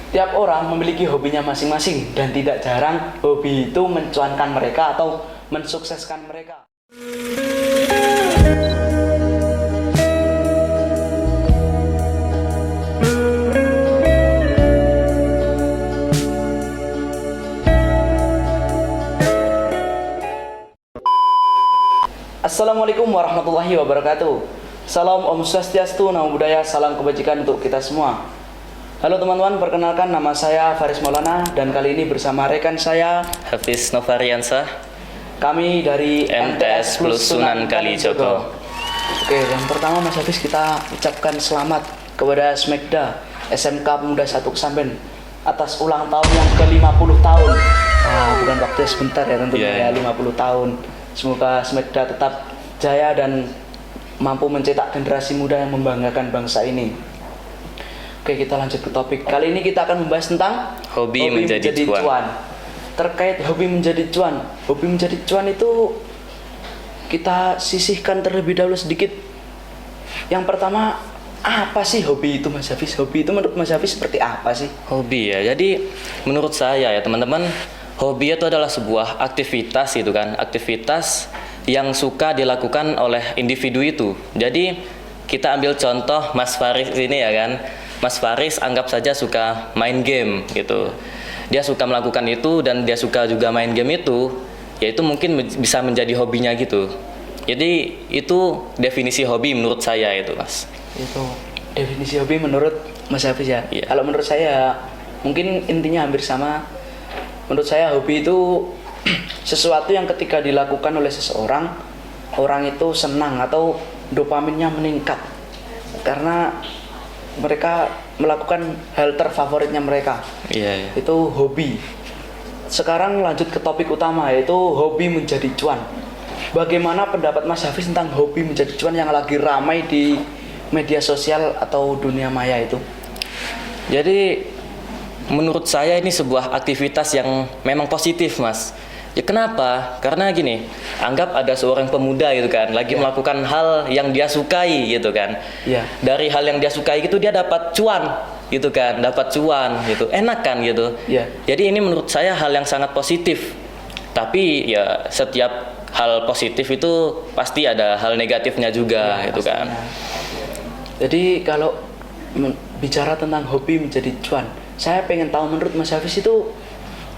Tiap orang memiliki hobinya masing-masing dan tidak jarang hobi itu mencuankan mereka atau mensukseskan mereka. Assalamualaikum warahmatullahi wabarakatuh. Salam Om Swastiastu, Namo Buddhaya, salam kebajikan untuk kita semua. Halo teman-teman, perkenalkan nama saya Faris Maulana dan kali ini bersama rekan saya Hafiz Novariansyah. Kami dari MTS Plus Sunan Kalijogo. Oke, yang pertama Mas Hafiz, kita ucapkan selamat kepada Smekda SMK Pemuda 1 Kesamben atas ulang tahun yang ke-50 tahun. Bukan waktu sebentar ya tentunya, 50 tahun. Semoga Smekda tetap jaya dan mampu mencetak generasi muda yang membanggakan bangsa ini. Oke, kita lanjut ke topik. Kali ini kita akan membahas tentang Hobi menjadi cuan. Terkait hobi menjadi cuan. Hobi menjadi cuan itu kita sisihkan terlebih dahulu sedikit. Yang pertama, apa sih hobi itu Mas Hafiz? Hobi itu menurut Mas Hafiz seperti apa sih? Hobi ya. Jadi menurut saya ya teman-teman, hobi itu adalah sebuah aktivitas itu kan, aktivitas yang suka dilakukan oleh individu itu. Jadi kita ambil contoh Mas Faris ini ya kan. Mas Faris anggap saja suka main game gitu. Dia suka melakukan itu dan dia suka juga main game itu, yaitu mungkin bisa menjadi hobinya gitu. Jadi itu definisi hobi menurut saya itu, Mas. Itu definisi hobi menurut Mas Hafiz ya. Iya. Kalau menurut saya mungkin intinya hampir sama. Menurut saya hobi itu sesuatu yang ketika dilakukan oleh seseorang, orang itu senang atau dopaminnya meningkat karena mereka melakukan hal terfavoritnya mereka. Iya. Itu hobi. Sekarang lanjut ke topik utama, yaitu hobi menjadi cuan. Bagaimana pendapat Mas Hafiz tentang hobi menjadi cuan yang lagi ramai di media sosial atau dunia maya itu? Jadi menurut saya ini sebuah aktivitas yang memang positif, Mas. Ya kenapa? Karena gini, anggap ada seorang pemuda gitu kan, lagi melakukan hal yang dia sukai gitu kan. Iya. Dari hal yang dia sukai itu dia dapat cuan gitu kan, dapat cuan gitu. Enak kan gitu. Iya. Jadi ini menurut saya hal yang sangat positif. Tapi ya setiap hal positif itu pasti ada hal negatifnya juga gitu kan. Jadi kalau bicara tentang hobi menjadi cuan, saya pengen tahu menurut Mas Hafiz itu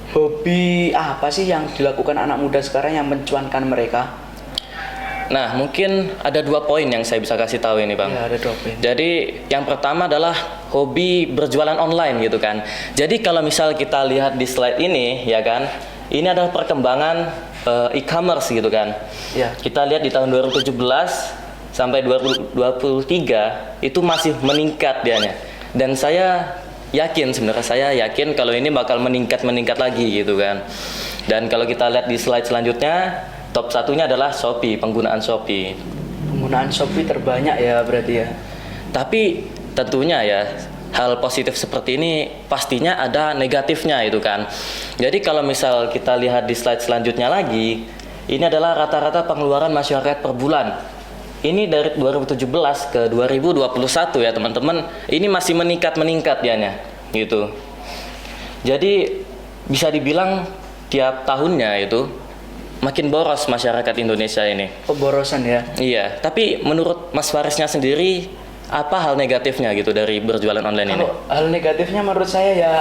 hobi apa sih yang dilakukan anak muda sekarang yang mencuankan mereka? Nah, mungkin ada 2 poin yang saya bisa kasih tahu ini, Bang. Ya, ada 2 poin. Jadi, yang pertama adalah hobi berjualan online gitu kan. Jadi, kalau misal kita lihat di slide ini, ya kan, ini adalah perkembangan e-commerce gitu kan. Ya. Kita lihat di tahun 2017 sampai 2023 itu masih meningkat dianya. Dan saya yakin kalau ini bakal meningkat lagi gitu kan. Dan kalau kita lihat di slide selanjutnya, top satunya adalah Shopee, penggunaan Shopee. Penggunaan Shopee terbanyak ya berarti ya. Tapi tentunya ya hal positif seperti ini pastinya ada negatifnya itu kan. Jadi kalau misal kita lihat di slide selanjutnya lagi, ini adalah rata-rata pengeluaran masyarakat per bulan. Ini dari 2017 ke 2021 ya teman-teman. Ini masih meningkat dianya gitu. Jadi bisa dibilang tiap tahunnya itu makin boros masyarakat Indonesia ini. Pemborosan ya. Iya, tapi menurut Mas Farisnya sendiri apa hal negatifnya gitu dari berjualan online ini? Kalau hal negatifnya menurut saya ya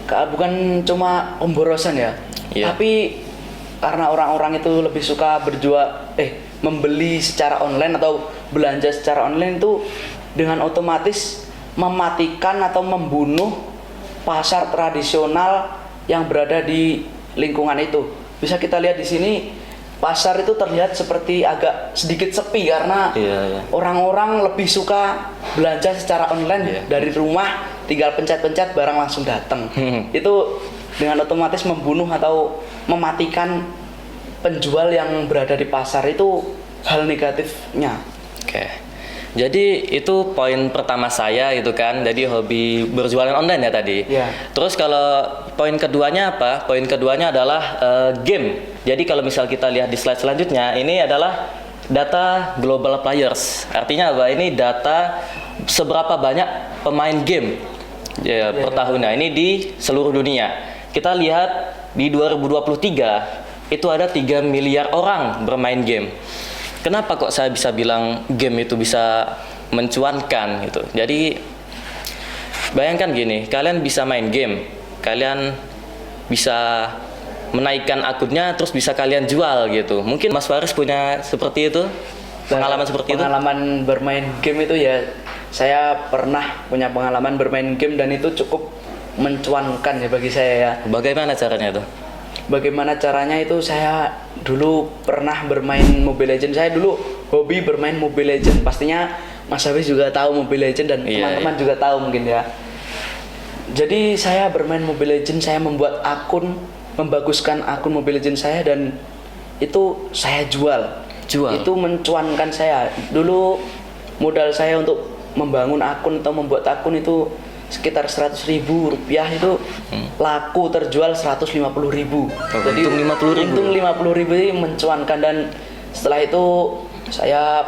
bukan cuma pemborosan ya. Iya. Tapi karena orang-orang itu lebih suka membeli secara online atau belanja secara online itu dengan otomatis mematikan atau membunuh pasar tradisional yang berada di lingkungan itu. Bisa kita lihat di sini pasar itu terlihat seperti agak sedikit sepi karena orang-orang lebih suka belanja secara online dari rumah, tinggal pencet-pencet barang langsung datang. Itu dengan otomatis membunuh atau mematikan penjual yang berada di pasar, itu hal negatifnya. Oke. Jadi itu poin pertama saya gitu kan. Jadi hobi berjualan online ya tadi. Iya. Terus kalau poin keduanya apa? Poin keduanya adalah game. Jadi kalau misal kita lihat di slide selanjutnya, ini adalah data global players. Artinya apa? Ini data seberapa banyak pemain game ya, per tahunnya. Ini di seluruh dunia. Kita lihat di 2023 itu ada 3 miliar orang bermain game. Kenapa kok saya bisa bilang game itu bisa mencuankan gitu? Jadi bayangkan gini, kalian bisa main game, kalian bisa menaikkan akunnya, terus bisa kalian jual gitu. Mungkin Mas Faris punya seperti itu, pengalaman seperti itu? Pengalaman bermain game itu ya, saya pernah punya pengalaman bermain game dan itu cukup mencuankan ya bagi saya ya. Bagaimana caranya itu? Bagaimana caranya itu, saya dulu pernah bermain Mobile Legends. Saya dulu hobi bermain Mobile Legends. Pastinya Mas Hafiz juga tahu Mobile Legends dan Iya, teman-teman juga tahu mungkin ya. Jadi saya bermain Mobile Legends, saya membuat akun, membaguskan akun Mobile Legends saya dan itu saya jual. Itu mencuankan saya. Dulu modal saya untuk membangun akun atau membuat akun itu sekitar 100.000 rupiah, itu laku terjual 150.000. Jadi untung 50.000. untung 50.000 ini mencuankan, dan setelah itu saya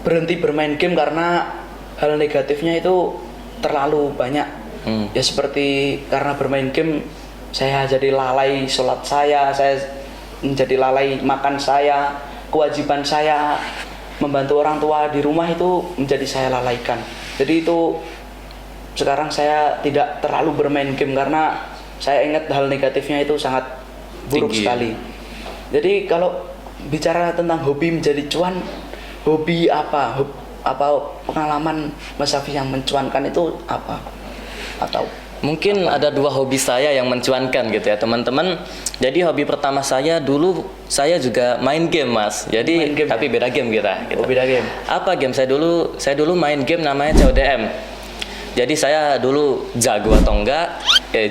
berhenti bermain game karena hal negatifnya itu terlalu banyak. Ya seperti karena bermain game saya jadi lalai sholat saya menjadi lalai makan saya, kewajiban saya membantu orang tua di rumah itu menjadi saya lalaikan. Jadi itu sekarang saya tidak terlalu bermain game karena saya ingat hal negatifnya itu sangat buruk sekali. Jadi kalau bicara tentang hobi menjadi cuan, hobi apa? Apa pengalaman Mas Hafiz yang mencuankan itu apa? Atau mungkin ada 2 hobi saya yang mencuankan gitu ya teman-teman. Jadi hobi pertama saya dulu, saya juga main game Mas. Jadi main game, tapi beda game kita. Gitu. Oh, beda game. Apa game saya dulu main game namanya CODM. Jadi saya dulu jago atau enggak,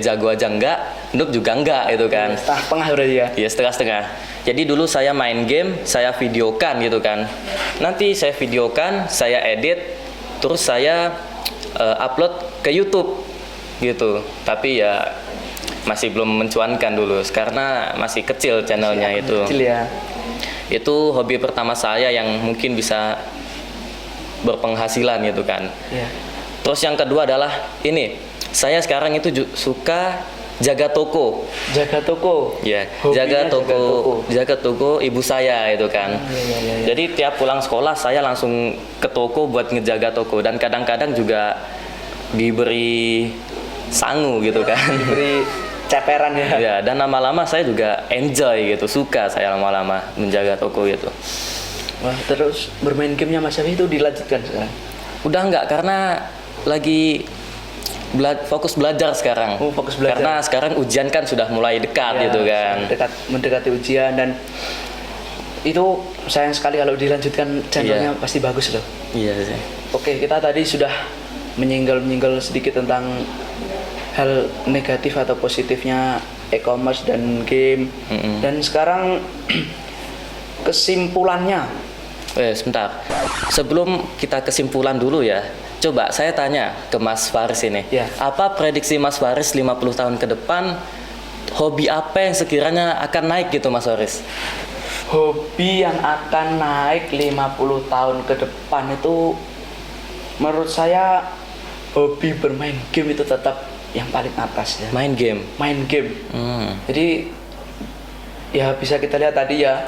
jago aja enggak, noob juga enggak itu kan. Setengah berarti ya? Iya, setengah-setengah. Jadi dulu saya main game, saya videokan gitu kan. Nanti saya videokan, saya edit, terus saya upload ke YouTube gitu. Tapi ya masih belum mencuankan dulu karena masih kecil channelnya itu. Kecil ya. Itu hobi pertama saya yang mungkin bisa berpenghasilan gitu kan. Iya. Terus yang kedua adalah ini, saya sekarang itu suka jaga toko. Jaga toko. Ya, Hobinya jaga toko ibu saya itu kan. Iya. Jadi tiap pulang sekolah saya langsung ke toko buat ngejaga toko, dan kadang-kadang juga diberi sangu gitu kan. Diberi ceperan ya. Ya, dan lama-lama saya juga enjoy gitu, suka saya lama-lama menjaga toko gitu. Wah, terus bermain gamenya Mas Hafiz itu dilanjutkan sekarang? Udah enggak, karena lagi fokus belajar sekarang. Oh, fokus belajar. Karena sekarang ujian kan sudah mulai dekat Ya, gitu kan. Mendekati ujian, dan itu sayang sekali kalau dilanjutkan channelnya. Pasti bagus loh. Iya sih. Oke, kita tadi sudah menyinggal sedikit tentang hal negatif atau positifnya e-commerce dan game. Dan sekarang kesimpulannya. Sebentar. Sebelum kita kesimpulan dulu ya, coba saya tanya ke Mas Faris ini. Ya. Apa prediksi Mas Faris 50 tahun ke depan, hobi apa yang sekiranya akan naik gitu Mas Faris? Hobi yang akan naik 50 tahun ke depan itu, menurut saya hobi bermain game itu tetap yang paling atas ya. Main game. Jadi ya bisa kita lihat tadi ya,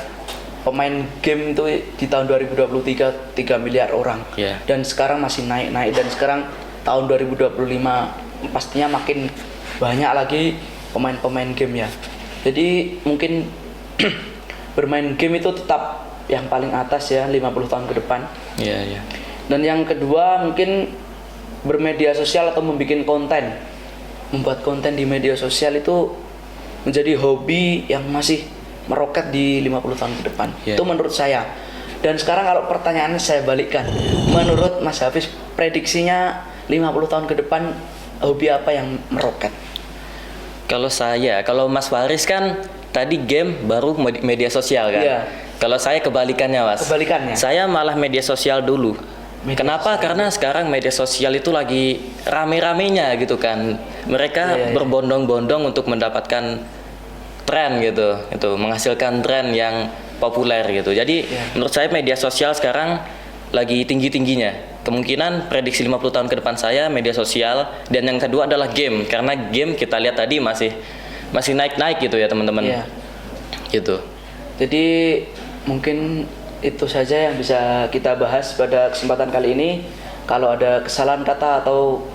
pemain game itu di tahun 2023 3 miliar orang. Dan sekarang masih naik, dan sekarang tahun 2025 pastinya makin banyak lagi pemain-pemain game ya. Jadi mungkin bermain game itu tetap yang paling atas ya 50 tahun ke depan. Iya. Dan yang kedua mungkin bermedia sosial atau membuat konten. Membuat konten di media sosial itu menjadi hobi yang masih meroket di 50 tahun ke depan. Itu menurut saya. Dan sekarang kalau pertanyaannya saya balikkan, menurut Mas Hafiz, prediksinya 50 tahun ke depan hobi apa yang meroket? Kalau Mas Faris kan tadi game baru media sosial kan. Iya. Kalau saya kebalikannya Mas. Kebalikannya. Saya malah media sosial dulu. Kenapa? Karena sekarang media sosial itu lagi rame-ramenya gitu kan. Mereka berbondong-bondong untuk mendapatkan tren gitu, itu menghasilkan tren yang populer gitu. Jadi menurut saya media sosial sekarang lagi tinggi-tingginya. kemungkinan prediksi 50 tahun ke depan saya media sosial, dan yang kedua adalah game, karena game kita lihat tadi masih naik-naik gitu ya teman-teman. Iya. Gitu. Jadi mungkin itu saja yang bisa kita bahas pada kesempatan kali ini. Kalau ada kesalahan kata atau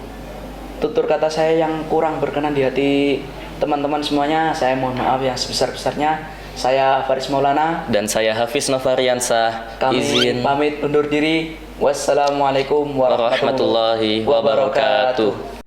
tutur kata saya yang kurang berkenan di hati teman-teman semuanya, saya mohon maaf yang sebesar-besarnya. Saya Faris Maulana Dan saya Hafiz Novariansah. Kami Izin pamit undur diri. Wassalamualaikum warahmatullahi warahmatullahi wabarakatuh.